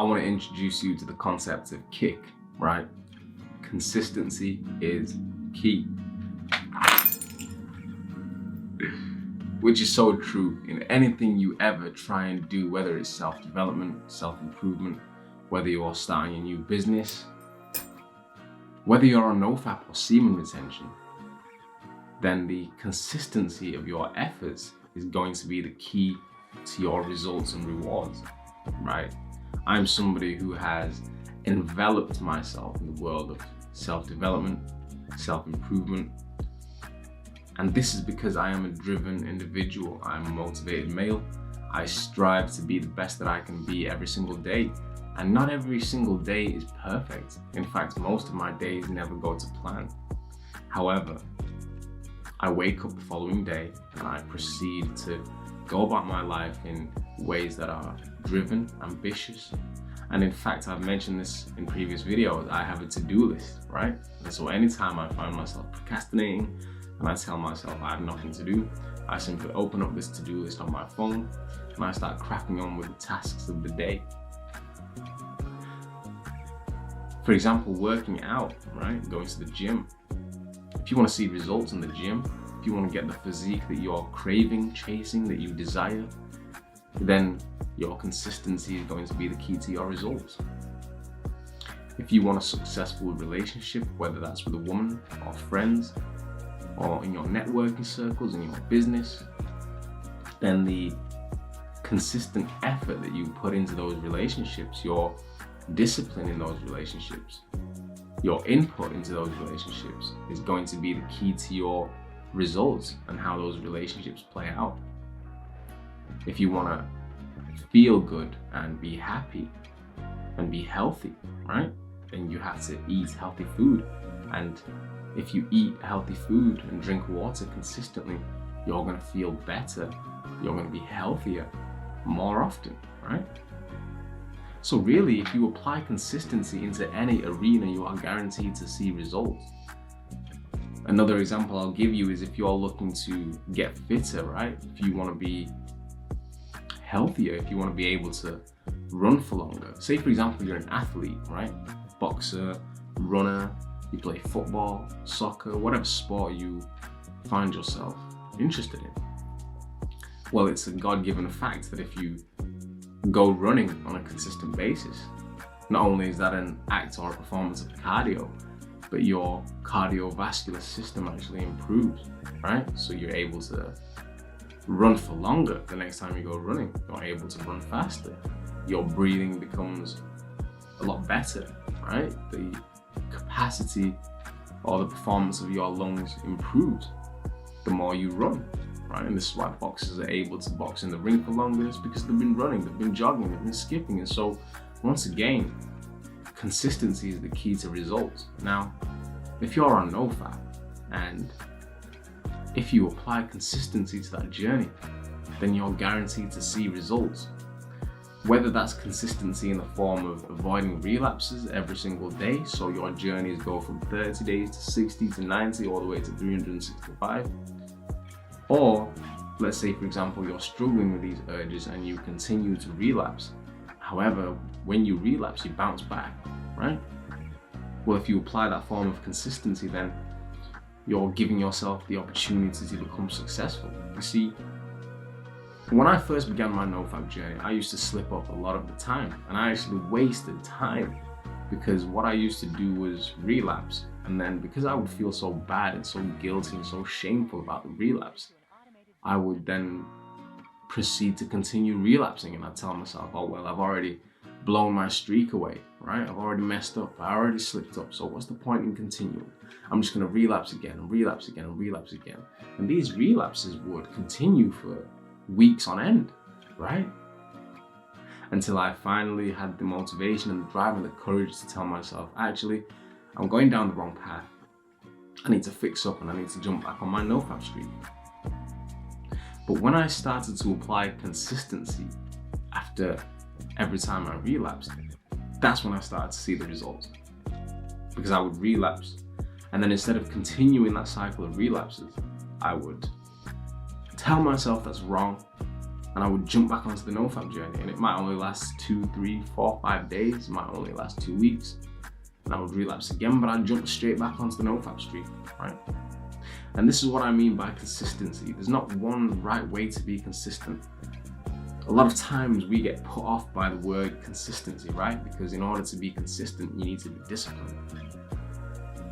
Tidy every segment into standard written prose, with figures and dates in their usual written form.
I want to introduce you to the concept of kick, right? Consistency is key. Which is so true in anything you ever try and do, whether it's self-development, self-improvement, whether you're starting a new business, whether you're on NoFap or semen retention, then the consistency of your efforts is going to be the key to your results and rewards, right? I'm somebody who has enveloped myself in the world of self-development, self-improvement, and this is because I am a driven individual. I'm a motivated male. I strive to be the best that I can be every single day. And not every single day is perfect. In fact, most of my days never go to plan. However, I wake up the following day and I proceed to go about my life in ways that are driven, ambitious. And in fact, I've mentioned this in previous videos, I have a to-do list, right? And so anytime I find myself procrastinating, and I tell myself I have nothing to do, I simply open up this to-do list on my phone and I start cracking on with the tasks of the day. For example, working out, right? Going to the gym. If you want to see results in the gym, if you want to get the physique that you're craving, chasing, that you desire, then your consistency is going to be the key to your results. If you want a successful relationship, whether that's with a woman or friends, or in your networking circles, in your business, then the consistent effort that you put into those relationships, your discipline in those relationships, your input into those relationships is going to be the key to your results and how those relationships play out. If you want to feel good and be happy and be healthy, right? Then you have to eat healthy food. And if you eat healthy food and drink water consistently, you're going to feel better. You're going to be healthier more often, right? So really, if you apply consistency into any arena, you are guaranteed to see results. Another example I'll give you is if you're looking to get fitter, right? If you want to be healthier, if you want to be able to run for longer. Say, for example, you're an athlete, right? Boxer, runner, you play football, soccer, whatever sport you find yourself interested in. Well, it's a God-given fact that if you go running on a consistent basis, not only is that an act or a performance of cardio, but your cardiovascular system actually improves, right? So you're able to run for longer the next time you go running. You're able to run faster. Your breathing becomes a lot better, right? The capacity or the performance of your lungs improves the more you run, right? And this is why boxers are able to box in the ring for longer. It's because they've been running, they've been jogging, they've been skipping. And so once again, consistency is the key to results. Now, if you're on NoFap and if you apply consistency to that journey, then you're guaranteed to see results. Whether that's consistency in the form of avoiding relapses every single day, so your journeys go from 30 days to 60 to 90 all the way to 365, or let's say, for example, you're struggling with these urges and you continue to relapse. However, when you relapse, you bounce back, right? Well, if you apply that form of consistency, then you're giving yourself the opportunity to become successful. You see, when I first began my NoFap journey, I used to slip up a lot of the time, and I actually wasted time because what I used to do was relapse. And then because I would feel so bad and so guilty and so shameful about the relapse, I would then proceed to continue relapsing, and I'd tell myself, oh, well, I've already blown my streak away, right? I've already messed up. I already slipped up. So what's the point in continuing? I'm just going to relapse again and relapse again and relapse again. And these relapses would continue for weeks on end, right? Until I finally had the motivation and the drive and the courage to tell myself, actually, I'm going down the wrong path. I need to fix up and I need to jump back on my NoFap streak. But when I started to apply consistency after every time I relapsed, that's when I started to see the results. Because I would relapse, and then instead of continuing that cycle of relapses, I would tell myself that's wrong, and I would jump back onto the NoFap journey, and it might only last 2, 3, 4, 5 days, it might only last 2 weeks, and I would relapse again, but I'd jump straight back onto the NoFap streak, right? And this is what I mean by consistency. There's not one right way to be consistent. A lot of times we get put off by the word consistency, right? Because in order to be consistent, you need to be disciplined.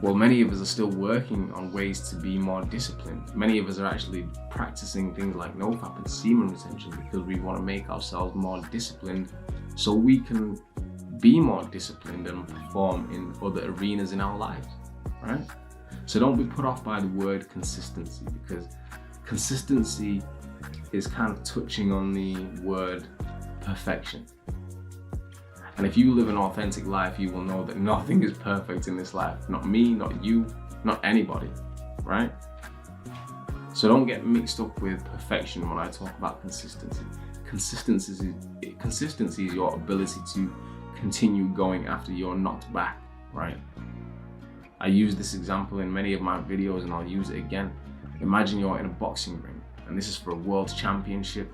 Well, many of us are still working on ways to be more disciplined. Many of us are actually practicing things like NoFap and semen retention because we want to make ourselves more disciplined so we can be more disciplined and perform in other arenas in our lives, right? So don't be put off by the word consistency, because consistency is kind of touching on the word perfection. And if you live an authentic life, you will know that nothing is perfect in this life. Not me, not you, not anybody, right? So don't get mixed up with perfection when I talk about consistency. Consistency is your ability to continue going after you're knocked back, right? I use this example in many of my videos and I'll use it again. Imagine you're in a boxing ring and this is for a world championship.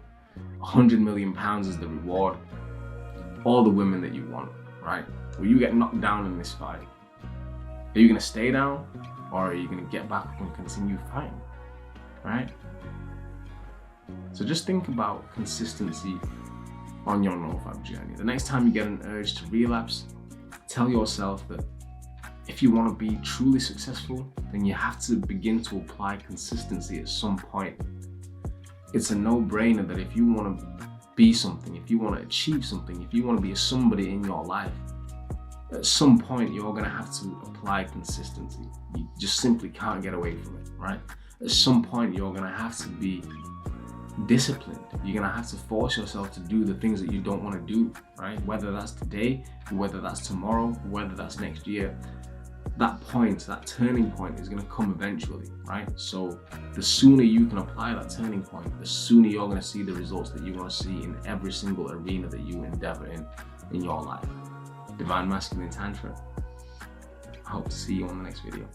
100 million pounds is the reward. All the women that you want, right? Will you get knocked down in this fight? Are you gonna stay down or are you gonna get back up and continue fighting, right? So just think about consistency on your NoFap journey. The next time you get an urge to relapse, tell yourself that if you want to be truly successful, then you have to begin to apply consistency at some point. It's a no-brainer that if you want to be something, if you want to achieve something, if you want to be a somebody in your life, at some point you're going to have to apply consistency. You just simply can't get away from it, right? At some point you're going to have to be disciplined. You're going to have to force yourself to do the things that you don't want to do, right? Whether that's today, whether that's tomorrow, whether that's next year. That point, that turning point is going to come eventually, right? So the sooner you can apply that turning point, the sooner you're going to see the results that you want to see in every single arena that you endeavor in your life. Divine Masculine Tantra. I hope to see you on the next video.